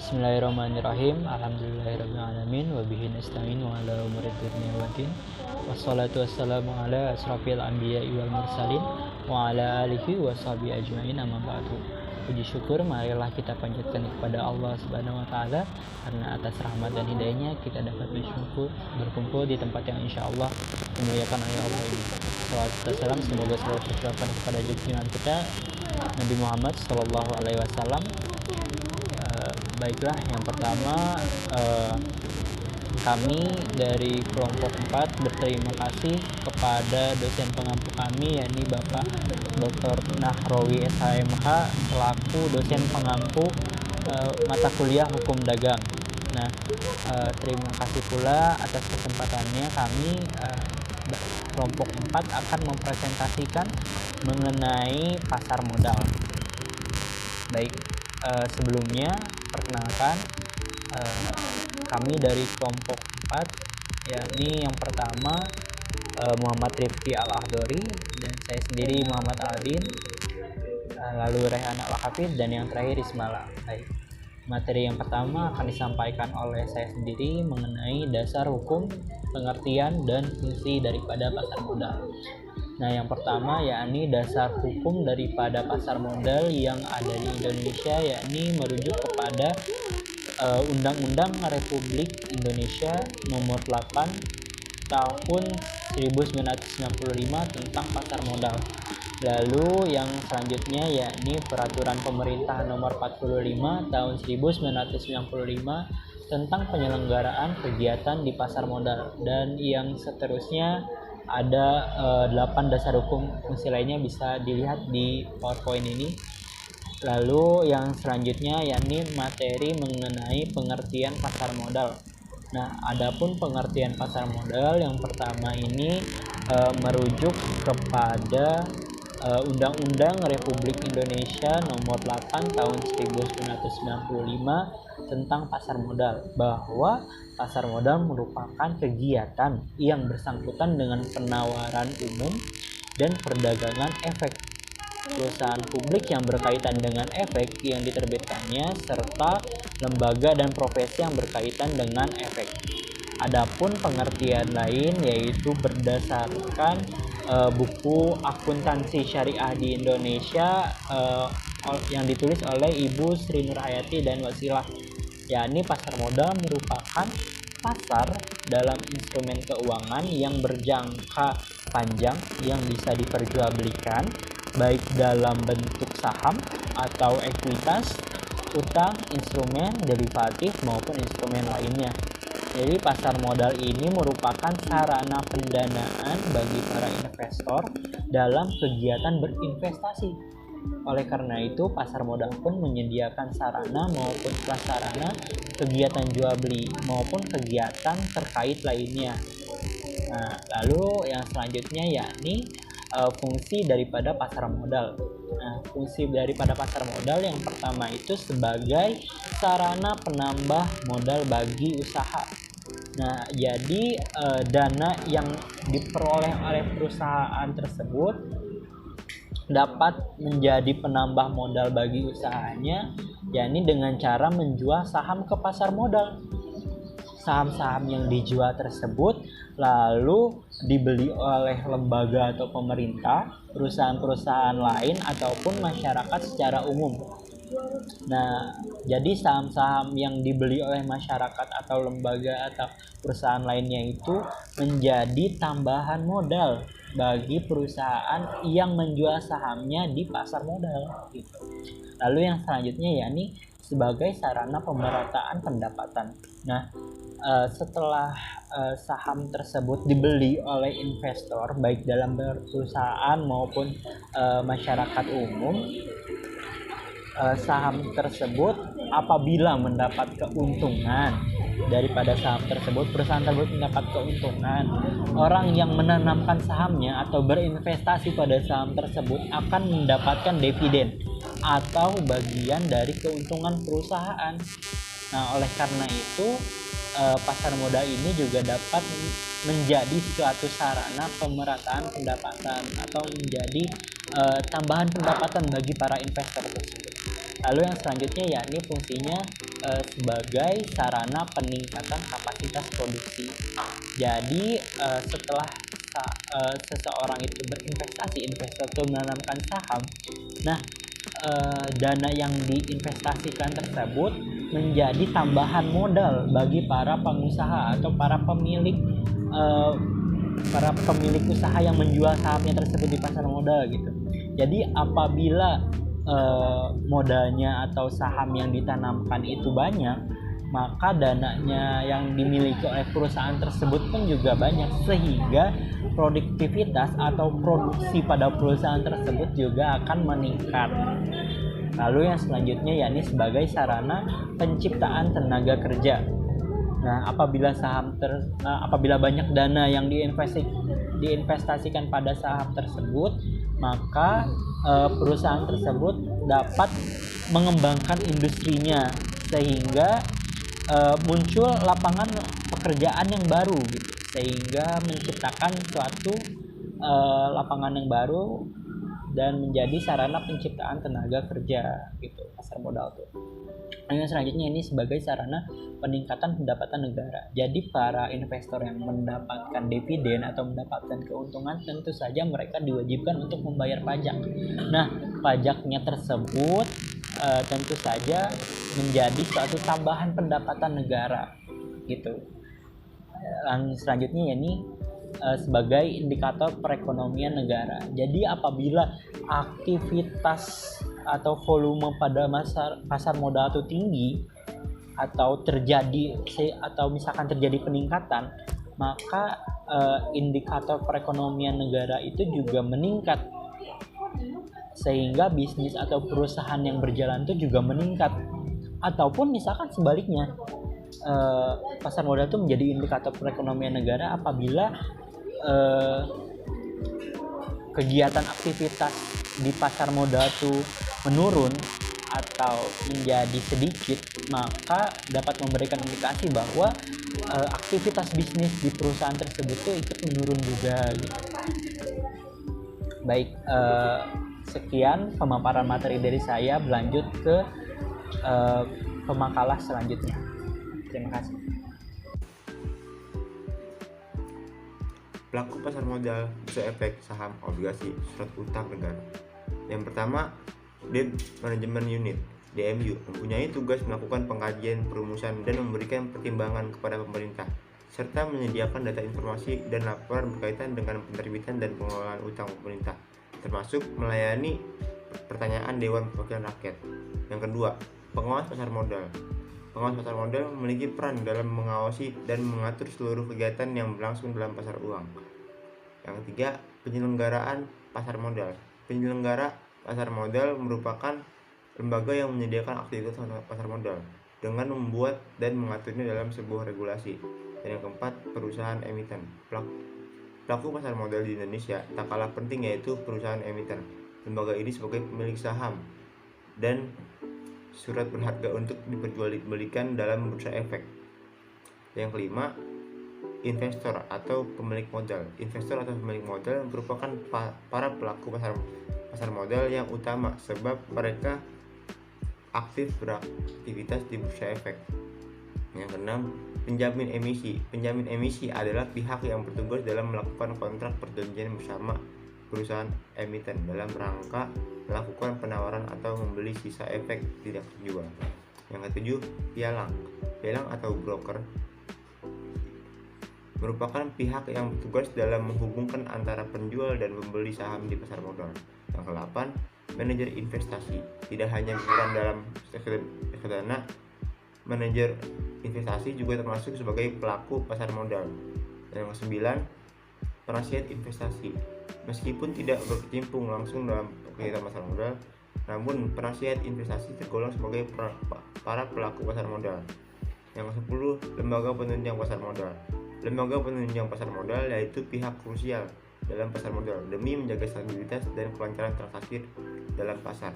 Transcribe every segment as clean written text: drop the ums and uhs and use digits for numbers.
Bismillahirrahmanirrahim. Alhamdulillahirrahmanirrahim. Wabihi nasta'in wa ala umuri dunya waddin. Wassalatu wassalamu ala asrafil anbiya'i wal mursalin wa ala alihi wa sahbihi ajma'in, amma ba'du. Puji syukur marilah kita panjatkan kepada Allah Subhanahu wa taala, karena atas rahmat dan hidayahnya kita dapat berkumpul di tempat yang insyaallah dimuliakan oleh Allah ini. Salawat dan salam semoga selalu tercurahkan kepada junjungan kita Nabi Muhammad sallallahu alaihi wasallam. Baiklah, yang pertama kami dari kelompok 4 berterima kasih kepada dosen pengampu kami, yakni Bapak Dr. Nahrawi SHMH selaku dosen pengampu mata kuliah Hukum Dagang. Nah, terima kasih pula atas kesempatannya. Kami kelompok 4 akan mempresentasikan mengenai pasar modal. Baik, sebelumnya perkenalkan, kami dari kelompok 4, yakni yang pertama Muhammad Rifki Al-Ahdori, dan saya sendiri Muhammad Aldin, lalu Rehan Al-Hafiz, dan yang terakhir Ismaila. Baik, materi yang pertama akan disampaikan oleh saya sendiri mengenai dasar hukum, pengertian, dan fungsi daripada pasar modal. Nah, yang pertama yakni dasar hukum daripada pasar modal yang ada di Indonesia, yakni merujuk kepada Undang-Undang Republik Indonesia Nomor 8 Tahun 1995 tentang pasar modal. Lalu yang selanjutnya yakni Peraturan Pemerintah Nomor 45 Tahun 1995 tentang penyelenggaraan kegiatan di pasar modal, dan yang seterusnya ada 8 dasar hukum fungsi lainnya, bisa dilihat di PowerPoint ini. Lalu yang selanjutnya yakni materi mengenai pengertian pasar modal. Nah, adapun pengertian pasar modal yang pertama ini merujuk kepada Undang-Undang Republik Indonesia Nomor 8 Tahun 1995 tentang pasar modal, bahwa pasar modal merupakan kegiatan yang bersangkutan dengan penawaran umum dan perdagangan efek perusahaan publik yang berkaitan dengan efek yang diterbitkannya, serta lembaga dan profesi yang berkaitan dengan efek. Adapun pengertian lain yaitu berdasarkan buku Akuntansi Syariah di Indonesia yang ditulis oleh Ibu Sri Nurhayati dan Wasilah, yakni pasar modal merupakan pasar dalam instrumen keuangan yang berjangka panjang yang bisa diperjualbelikan baik dalam bentuk saham atau ekuitas, utang, instrumen derivatif maupun instrumen lainnya. Jadi pasar modal ini merupakan sarana pendanaan bagi para investor dalam kegiatan berinvestasi. Oleh karena itu, pasar modal pun menyediakan sarana maupun prasarana kegiatan jual beli maupun kegiatan terkait lainnya. Nah, lalu yang selanjutnya yakni fungsi daripada pasar modal. Nah, fungsi daripada pasar modal yang pertama itu sebagai sarana penambah modal bagi usaha. Nah, jadi dana yang diperoleh oleh perusahaan tersebut dapat menjadi penambah modal bagi usahanya, yakni dengan cara menjual saham ke pasar modal. Saham-saham yang dijual tersebut lalu dibeli oleh lembaga atau pemerintah, perusahaan-perusahaan lain, ataupun masyarakat secara umum. Nah, jadi saham-saham yang dibeli oleh masyarakat atau lembaga atau perusahaan lainnya itu menjadi tambahan modal bagi perusahaan yang menjual sahamnya di pasar modal gitu. Lalu yang selanjutnya yakni sebagai sarana pemerataan pendapatan. Nah, setelah saham tersebut dibeli oleh investor baik dalam perusahaan maupun masyarakat umum, saham tersebut apabila mendapat keuntungan daripada saham tersebut, perusahaan tersebut mendapat keuntungan, orang yang menanamkan sahamnya atau berinvestasi pada saham tersebut akan mendapatkan dividen atau bagian dari keuntungan perusahaan. Nah, oleh karena itu pasar modal ini juga dapat menjadi suatu sarana pemerataan pendapatan atau menjadi tambahan pendapatan bagi para investor tersebut. Lalu yang selanjutnya yakni fungsinya sebagai sarana peningkatan kapasitas produksi. Jadi setelah seseorang itu berinvestasi, investor itu menanamkan saham, nah dana yang diinvestasikan tersebut menjadi tambahan modal bagi para pengusaha atau para pemilik usaha yang menjual sahamnya tersebut di pasar modal gitu. Jadi apabila modalnya atau saham yang ditanamkan itu banyak, maka dananya yang dimiliki oleh perusahaan tersebut pun juga banyak, sehingga produktivitas atau produksi pada perusahaan tersebut juga akan meningkat. Lalu yang selanjutnya yakni sebagai sarana penciptaan tenaga kerja. Nah, apabila banyak dana yang diinvestasikan pada saham tersebut, maka perusahaan tersebut dapat mengembangkan industrinya sehingga muncul lapangan pekerjaan yang baru gitu, sehingga menciptakan suatu lapangan yang baru dan menjadi sarana penciptaan tenaga kerja gitu pasar modal tuh. Yang selanjutnya ini sebagai sarana peningkatan pendapatan negara. Jadi para investor yang mendapatkan dividen atau mendapatkan keuntungan, tentu saja mereka diwajibkan untuk membayar pajak. Nah, pajaknya tersebut tentu saja menjadi suatu tambahan pendapatan negara gitu. Yang selanjutnya ini sebagai indikator perekonomian negara. Jadi apabila aktivitas atau volume pada pasar modal itu tinggi atau misalkan terjadi peningkatan, maka indikator perekonomian negara itu juga meningkat, sehingga bisnis atau perusahaan yang berjalan itu juga meningkat. Ataupun misalkan sebaliknya, pasar modal itu menjadi indikator perekonomian negara apabila kegiatan aktivitas di pasar modal itu menurun atau menjadi sedikit, maka dapat memberikan indikasi bahwa aktivitas bisnis di perusahaan tersebut itu ikut menurun juga gitu. Baik, sekian pemaparan materi dari saya. Berlanjut ke pemakalah selanjutnya. Terima kasih. Pelaku pasar modal bisa efek saham, obligasi, surat utang negara. Yang pertama, Debt Management Unit (DMU) mempunyai tugas melakukan pengkajian, perumusan, dan memberikan pertimbangan kepada pemerintah, serta menyediakan data informasi dan laporan berkaitan dengan penerbitan dan pengelolaan utang pemerintah, termasuk melayani pertanyaan Dewan Perwakilan Rakyat. Yang kedua, pengawas pasar modal. Pengawas pasar modal memiliki peran dalam mengawasi dan mengatur seluruh kegiatan yang berlangsung dalam pasar uang. Yang ketiga, penyelenggaraan pasar modal. Penyelenggara pasar modal merupakan lembaga yang menyediakan aktivitas pasar modal dengan membuat dan mengaturnya dalam sebuah regulasi. Dan yang keempat, perusahaan emiten. Pelaku pasar modal di Indonesia tak kalah penting, yaitu perusahaan emiten. Lembaga ini sebagai pemilik saham dan surat berharga untuk diperjualbelikan dalam bursa efek. Yang kelima, investor atau pemilik modal. Investor atau pemilik modal merupakan para pelaku pasar modal yang utama, sebab mereka aktif beraktivitas di bursa efek. Yang keenam, penjamin emisi. Penjamin emisi adalah pihak yang bertugas dalam melakukan kontrak perjanjian bersama perusahaan emiten dalam rangka melakukan penawaran atau membeli sisa efek tidak terjual. Yang ketujuh, pialang. Pialang atau broker merupakan pihak yang bertugas dalam menghubungkan antara penjual dan pembeli saham di pasar modal. Yang kedelapan, manajer investasi. Tidak hanya berperan dalam reksadana, manajer investasi juga termasuk sebagai pelaku pasar modal. Yang kesembilan, penasihat investasi. Meskipun tidak berkecimpung langsung dalam kegiatan pasar modal, namun penasihat investasi tergolong sebagai para pelaku pasar modal. Yang ke-10, lembaga penunjang pasar modal. Lembaga penunjang pasar modal yaitu pihak krusial dalam pasar modal demi menjaga stabilitas dan kelancaran transaksi dalam pasar.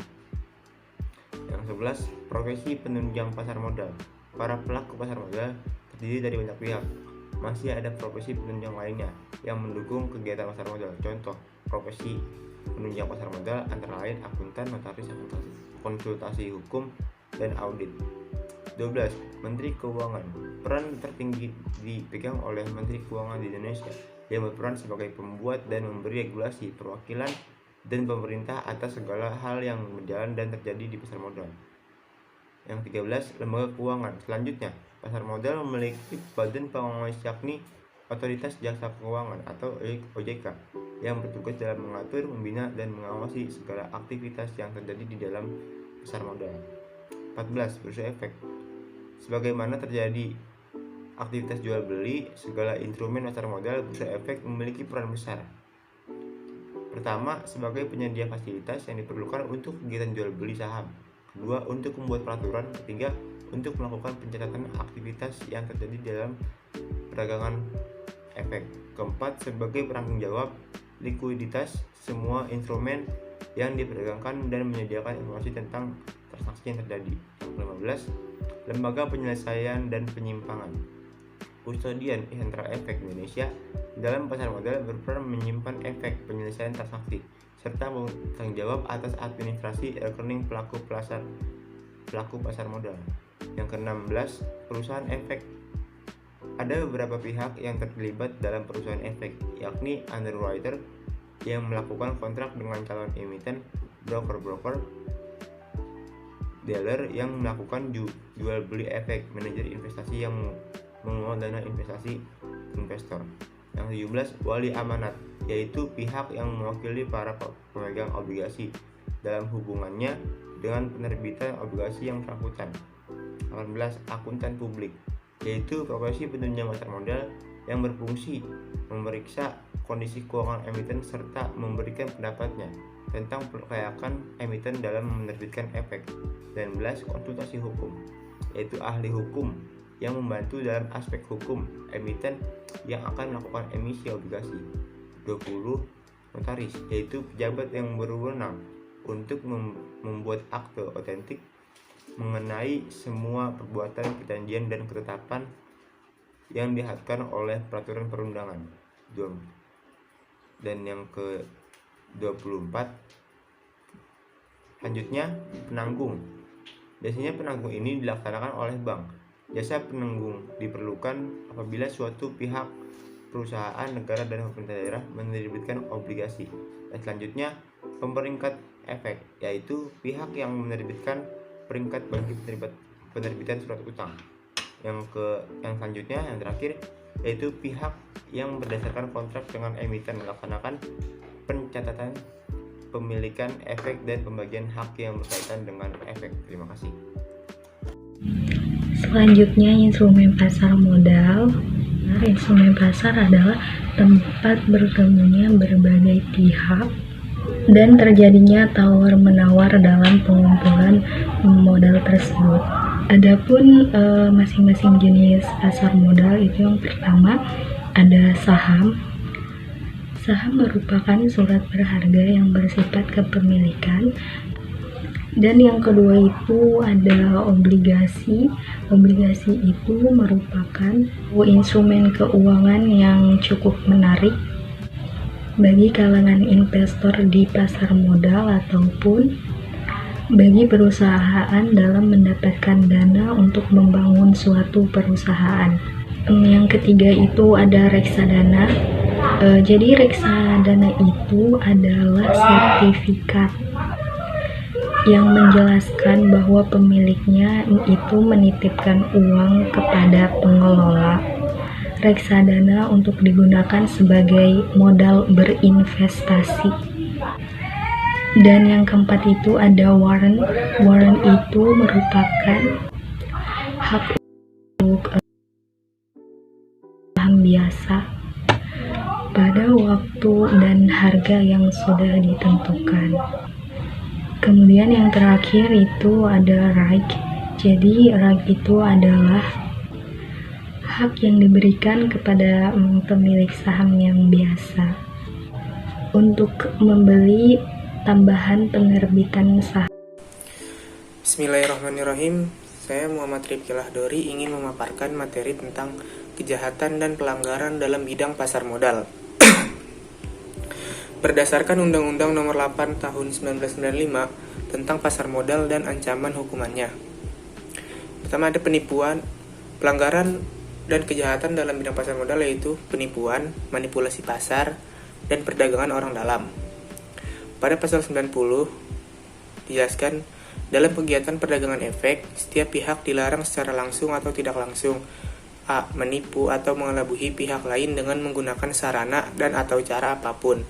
Yang ke-11, profesi penunjang pasar modal. Para pelaku pasar modal terdiri dari banyak pihak. Masih ada profesi penunjang lainnya yang mendukung kegiatan pasar modal. Contoh profesi penunjang pasar modal antara lain akuntan, notaris, konsultasi hukum, dan audit. 12. Menteri Keuangan. Peran tertinggi dipegang oleh Menteri Keuangan di Indonesia yang berperan sebagai pembuat dan memberi regulasi, perwakilan, dan pemerintah atas segala hal yang berjalan dan terjadi di pasar modal. Yang 13. Lembaga keuangan. Selanjutnya, pasar modal memiliki badan pengawas yakni Otoritas Jasa Keuangan atau OJK yang bertugas dalam mengatur, membina, dan mengawasi segala aktivitas yang terjadi di dalam pasar modal. 14. Bursa efek. Sebagaimana terjadi aktivitas jual beli segala instrumen pasar modal, bursa efek memiliki peran besar. Pertama, sebagai penyedia fasilitas yang diperlukan untuk kegiatan jual beli saham. Kedua, untuk membuat peraturan. Ketiga, untuk melakukan pencatatan aktivitas yang terjadi dalam perdagangan efek. Keempat, sebagai penanggung jawab likuiditas semua instrumen yang diperdagangkan dan menyediakan informasi tentang transaksi yang terjadi. 15. Lembaga penyelesaian dan penyimpangan. Kustodian Sentral Efek Indonesia dalam pasar modal berperan menyimpan efek penyelesaian transaksi serta bertanggung jawab atas administrasi rekening pelaku pasar modal. Yang ke-16, perusahaan efek. Ada beberapa pihak yang terlibat dalam perusahaan efek, yakni underwriter yang melakukan kontrak dengan calon emiten, broker-broker, dealer yang melakukan jual beli efek, manajer investasi yang mengelola dana investasi investor. Yang 17, wali amanat, yaitu pihak yang mewakili para pemegang obligasi dalam hubungannya dengan penerbitan obligasi yang bersangkutan. 18, akuntan publik, yaitu profesi penunjang pasar modal yang berfungsi memeriksa kondisi keuangan emiten serta memberikan pendapatnya tentang kelayakan emiten dalam menerbitkan efek. 19, konsultasi hukum, yaitu ahli hukum yang membantu dalam aspek hukum emiten yang akan melakukan emisi obligasi. 20, notaris, yaitu pejabat yang berwenang untuk membuat akte otentik mengenai semua perbuatan, perjanjian, dan ketetapan yang dihadkan oleh peraturan perundangan. Dan yang ke-24, selanjutnya penanggung. Biasanya penanggung ini dilaksanakan oleh bank. Jasa penanggung diperlukan apabila suatu pihak, perusahaan, negara, dan pemerintah daerah menerbitkan obligasi. Dan selanjutnya pemeringkat efek, yaitu pihak yang menerbitkan peringkat bagi penerbitan surat utang. Yang selanjutnya, yang terakhir, yaitu pihak yang berdasarkan kontrak dengan emiten melaksanakan pencatatan pemilikan efek dan pembagian hak yang berkaitan dengan efek. Terima kasih. Selanjutnya, instrumen pasar modal. Instrumen pasar adalah tempat bertemunya berbagai pihak dan terjadinya tawar-menawar dalam pengumpulan modal tersebut. Adapun masing-masing jenis pasar modal itu, yang pertama ada saham. Saham merupakan surat berharga yang bersifat kepemilikan. Dan yang kedua itu ada obligasi. Obligasi itu merupakan instrumen keuangan yang cukup menarik bagi kalangan investor di pasar modal ataupun bagi perusahaan dalam mendapatkan dana untuk membangun suatu perusahaan. Yang ketiga itu ada reksadana. Jadi reksadana itu adalah sertifikat yang menjelaskan bahwa pemiliknya itu menitipkan uang kepada pengelola reksadana untuk digunakan sebagai modal berinvestasi. Dan yang keempat itu ada warrant. Warrant itu merupakan hak untuk saham biasa pada waktu dan harga yang sudah ditentukan. Kemudian yang terakhir itu ada right. Jadi right itu adalah hak yang diberikan kepada pemilik saham yang biasa untuk membeli tambahan penerbitan saham. Bismillahirrahmanirrahim. Saya Muhammad Rifki Lahdori ingin memaparkan materi tentang kejahatan dan pelanggaran dalam bidang pasar modal. Berdasarkan Undang-Undang Nomor 8 Tahun 1995 tentang pasar modal dan ancaman hukumannya. pertama ada penipuan, pelanggaran dan kejahatan dalam bidang pasar modal, yaitu penipuan, manipulasi pasar, dan perdagangan orang dalam. Pada pasal 90 dijelaskan, dalam kegiatan perdagangan efek, setiap pihak dilarang secara langsung atau tidak langsung a. menipu atau mengelabui pihak lain dengan menggunakan sarana dan atau cara apapun.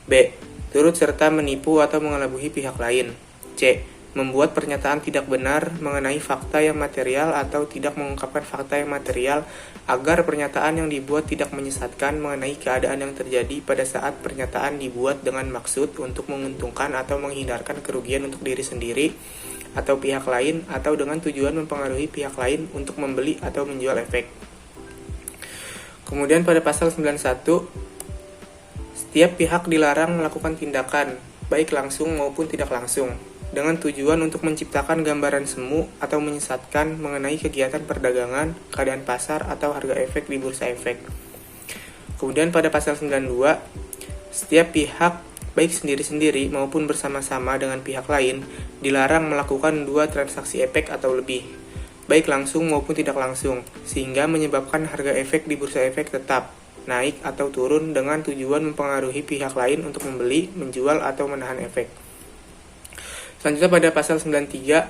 B. turut serta menipu atau mengelabui pihak lain. C. membuat pernyataan tidak benar mengenai fakta yang material atau tidak mengungkapkan fakta yang material agar pernyataan yang dibuat tidak menyesatkan mengenai keadaan yang terjadi pada saat pernyataan dibuat dengan maksud untuk menguntungkan atau menghindarkan kerugian untuk diri sendiri atau pihak lain, atau dengan tujuan mempengaruhi pihak lain untuk membeli atau menjual efek. Kemudian pada pasal 91, setiap pihak dilarang melakukan tindakan, baik langsung maupun tidak langsung, dengan tujuan untuk menciptakan gambaran semu atau menyesatkan mengenai kegiatan perdagangan, keadaan pasar, atau harga efek di bursa efek. Kemudian pada pasal 92, setiap pihak, baik sendiri-sendiri maupun bersama-sama dengan pihak lain, dilarang melakukan 2 transaksi efek atau lebih, baik langsung maupun tidak langsung, sehingga menyebabkan harga efek di bursa efek tetap naik atau turun dengan tujuan mempengaruhi pihak lain untuk membeli, menjual, atau menahan efek. Selanjutnya pada pasal 93,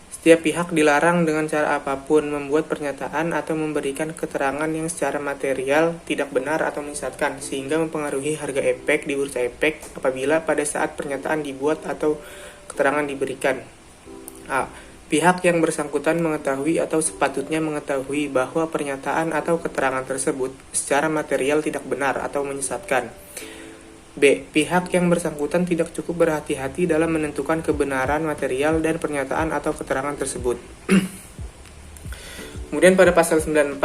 setiap pihak dilarang dengan cara apapun membuat pernyataan atau memberikan keterangan yang secara material tidak benar atau menyesatkan sehingga mempengaruhi harga efek di bursa efek apabila pada saat pernyataan dibuat atau keterangan diberikan. A. Pihak yang bersangkutan mengetahui atau sepatutnya mengetahui bahwa pernyataan atau keterangan tersebut secara material tidak benar atau menyesatkan. B. Pihak yang bersangkutan tidak cukup berhati-hati dalam menentukan kebenaran material dan pernyataan atau keterangan tersebut. Kemudian pada pasal 94,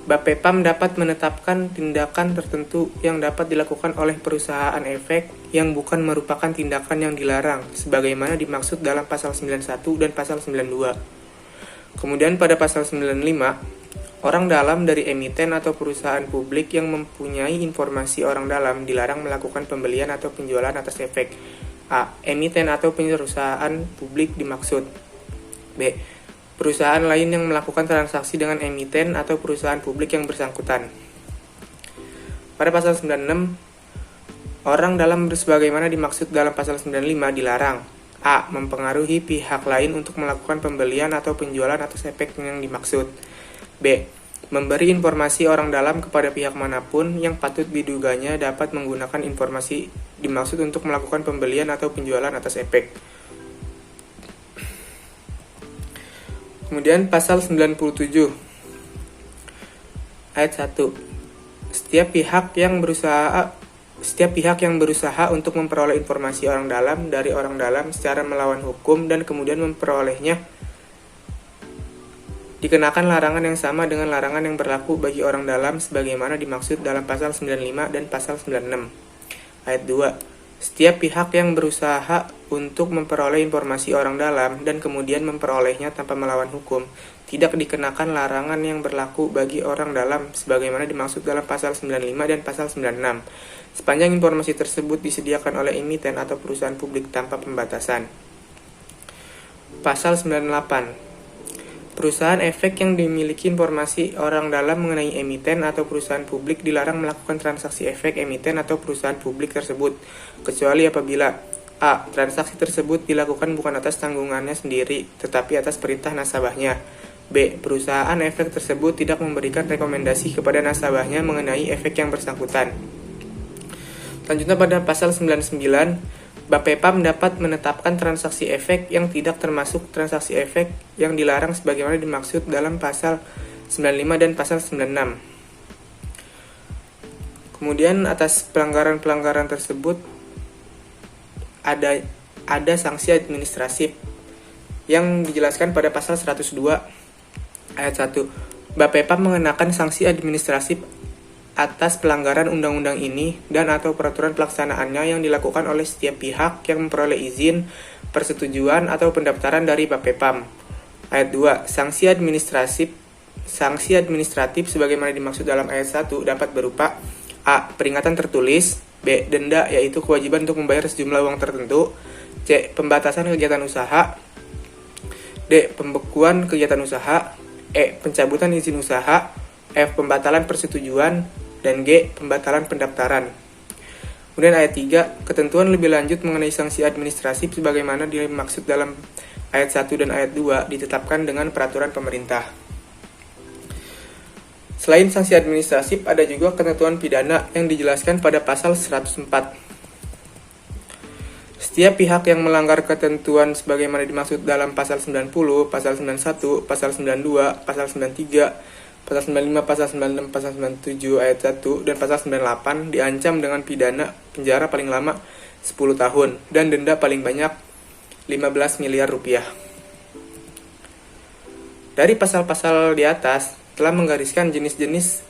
Bapepam dapat menetapkan tindakan tertentu yang dapat dilakukan oleh perusahaan efek yang bukan merupakan tindakan yang dilarang, sebagaimana dimaksud dalam pasal 91 dan pasal 92. Kemudian pada pasal 95, orang dalam dari emiten atau perusahaan publik yang mempunyai informasi orang dalam dilarang melakukan pembelian atau penjualan atas efek. A. Emiten atau perusahaan publik dimaksud. B. Perusahaan lain yang melakukan transaksi dengan emiten atau perusahaan publik yang bersangkutan. Pada pasal 96, orang dalam sebagaimana dimaksud dalam pasal 95 dilarang. A. Mempengaruhi pihak lain untuk melakukan pembelian atau penjualan atas efek yang dimaksud. B. Memberi informasi orang dalam kepada pihak manapun yang patut diduganya dapat menggunakan informasi dimaksud untuk melakukan pembelian atau penjualan atas efek. Kemudian pasal 97 ayat 1. Setiap pihak yang berusaha untuk memperoleh informasi orang dalam dari orang dalam secara melawan hukum dan kemudian memperolehnya dikenakan larangan yang sama dengan larangan yang berlaku bagi orang dalam sebagaimana dimaksud dalam pasal 95 dan pasal 96. Ayat 2. Setiap pihak yang berusaha untuk memperoleh informasi orang dalam dan kemudian memperolehnya tanpa melawan hukum tidak dikenakan larangan yang berlaku bagi orang dalam sebagaimana dimaksud dalam pasal 95 dan pasal 96 sepanjang informasi tersebut disediakan oleh emiten atau perusahaan publik tanpa pembatasan. Pasal 98. Perusahaan efek yang dimiliki informasi orang dalam mengenai emiten atau perusahaan publik dilarang melakukan transaksi efek emiten atau perusahaan publik tersebut, kecuali apabila a. transaksi tersebut dilakukan bukan atas tanggungannya sendiri, tetapi atas perintah nasabahnya. B. Perusahaan efek tersebut tidak memberikan rekomendasi kepada nasabahnya mengenai efek yang bersangkutan. Selanjutnya pada pasal 99, Bapepam dapat menetapkan transaksi efek yang tidak termasuk transaksi efek yang dilarang sebagaimana dimaksud dalam pasal 95 dan pasal 96. Kemudian atas pelanggaran-pelanggaran tersebut ada sanksi administratif yang dijelaskan pada pasal 102 ayat 1. Bapepam mengenakan sanksi administratif atas pelanggaran undang-undang ini dan atau peraturan pelaksanaannya yang dilakukan oleh setiap pihak yang memperoleh izin, persetujuan, atau pendaftaran dari Bapepam. Ayat 2. Sanksi administratif sebagaimana dimaksud dalam ayat 1 dapat berupa a. peringatan tertulis, b. denda yaitu kewajiban untuk membayar sejumlah uang tertentu, c. pembatasan kegiatan usaha, D. Pembekuan kegiatan usaha. E. Pencabutan izin usaha. F. Pembatalan persetujuan. Dan G. Pembatalan pendaftaran. Kemudian ayat 3, ketentuan lebih lanjut mengenai sanksi administrasi sebagaimana dimaksud dalam ayat 1 dan ayat 2 ditetapkan dengan peraturan pemerintah. Selain sanksi administratif, ada juga ketentuan pidana yang dijelaskan pada pasal 104. Setiap pihak yang melanggar ketentuan sebagaimana dimaksud dalam pasal 90, pasal 91, pasal 92, pasal 93, pasal 95, pasal 96, pasal 97 ayat 1, dan pasal 98 diancam dengan pidana penjara paling lama 10 tahun dan denda paling banyak 15 miliar rupiah. Dari pasal-pasal di atas telah menggariskan jenis-jenis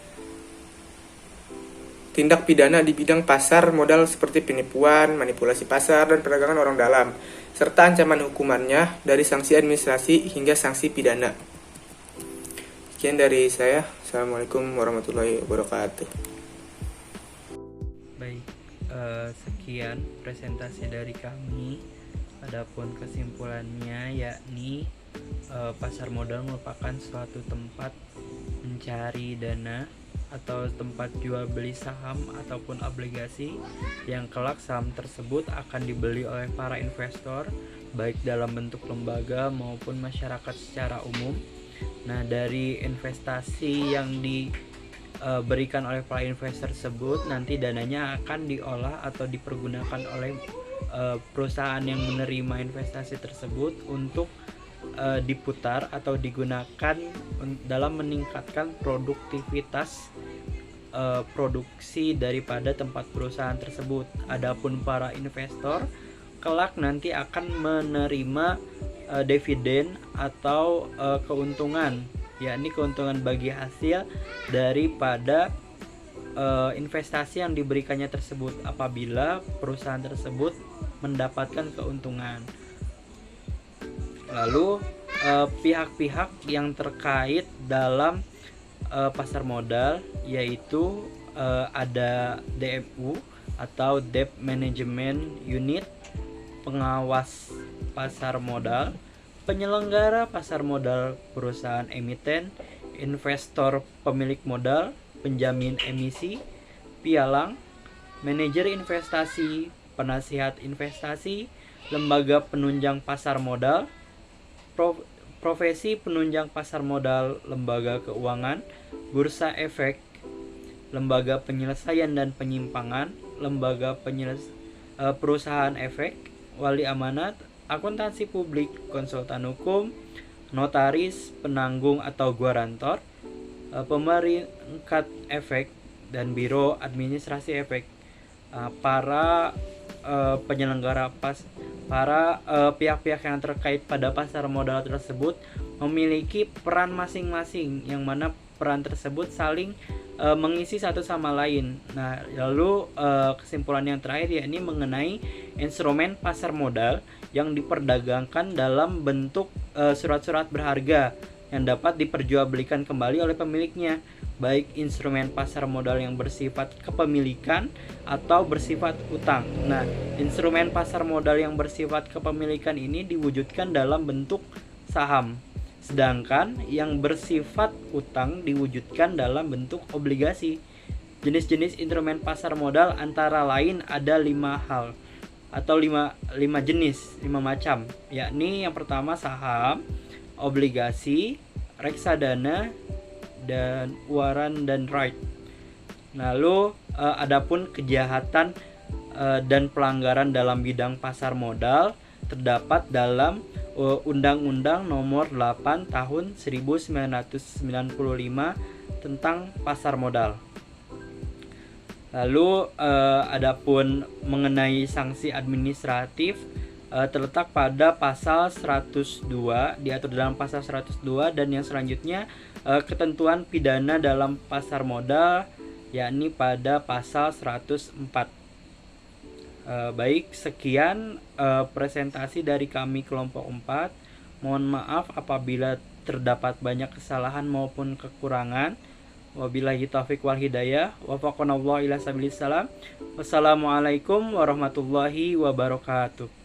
tindak pidana di bidang pasar modal seperti penipuan, manipulasi pasar, dan perdagangan orang dalam, serta ancaman hukumannya dari sanksi administrasi hingga sanksi pidana. Sekian dari saya. Assalamualaikum warahmatullahi wabarakatuh. Baik, sekian presentasi dari kami. Adapun kesimpulannya yakni pasar modal merupakan suatu tempat mencari dana atau tempat jual beli saham ataupun obligasi yang kelak saham tersebut akan dibeli oleh para investor baik dalam bentuk lembaga maupun masyarakat secara umum. Nah, dari investasi yang diberikan oleh para investor tersebut, nanti dananya akan diolah atau dipergunakan oleh perusahaan yang menerima investasi tersebut untuk diputar atau digunakan dalam meningkatkan produktivitas produksi daripada tempat perusahaan tersebut. Adapun para investor kelak nanti akan menerima dividen atau keuntungan, yakni keuntungan bagi hasil daripada investasi yang diberikannya tersebut apabila perusahaan tersebut mendapatkan keuntungan. Lalu pihak-pihak yang terkait dalam pasar modal yaitu ada DMU atau Debt Management Unit, pengawas pasar modal, penyelenggara pasar modal, perusahaan emiten, investor pemilik modal, penjamin emisi, pialang, manajer investasi, penasihat investasi, lembaga penunjang pasar modal, profesi penunjang pasar modal, lembaga keuangan, bursa efek, lembaga penyelesaian dan penyimpangan, lembaga perusahaan efek, wali amanat, akuntansi publik, konsultan hukum, notaris, penanggung atau guarantor, pemeringkat efek, dan biro administrasi efek. Para penyelenggara para pihak-pihak yang terkait pada pasar modal tersebut memiliki peran masing-masing, yang mana peran tersebut saling mengisi satu sama lain. Nah, lalu kesimpulan yang terakhir yakni mengenai instrumen pasar modal yang diperdagangkan dalam bentuk surat-surat berharga yang dapat diperjualbelikan kembali oleh pemiliknya, baik instrumen pasar modal yang bersifat kepemilikan atau bersifat utang. Nah, instrumen pasar modal yang bersifat kepemilikan ini diwujudkan dalam bentuk saham, sedangkan yang bersifat utang diwujudkan dalam bentuk obligasi. Jenis-jenis instrumen pasar modal antara lain ada 5 hal atau 5 jenis, 5 macam, yakni yang pertama saham, obligasi, reksadana, dan waran dan right. Lalu adapun kejahatan dan pelanggaran dalam bidang pasar modal terdapat dalam Undang-Undang Nomor 8 Tahun 1995 tentang pasar modal. Lalu adapun mengenai sanksi administratif terletak pada pasal 102, diatur dalam pasal 102, dan yang selanjutnya ketentuan pidana dalam pasar modal yakni pada pasal 104. Baik, sekian presentasi dari kami kelompok 4. Mohon maaf apabila terdapat banyak kesalahan maupun kekurangan. Wabillahi taufiq wal hidayah. Wafaqanallahu ila sabilis salam. Wassalamualaikum warahmatullahi wabarakatuh.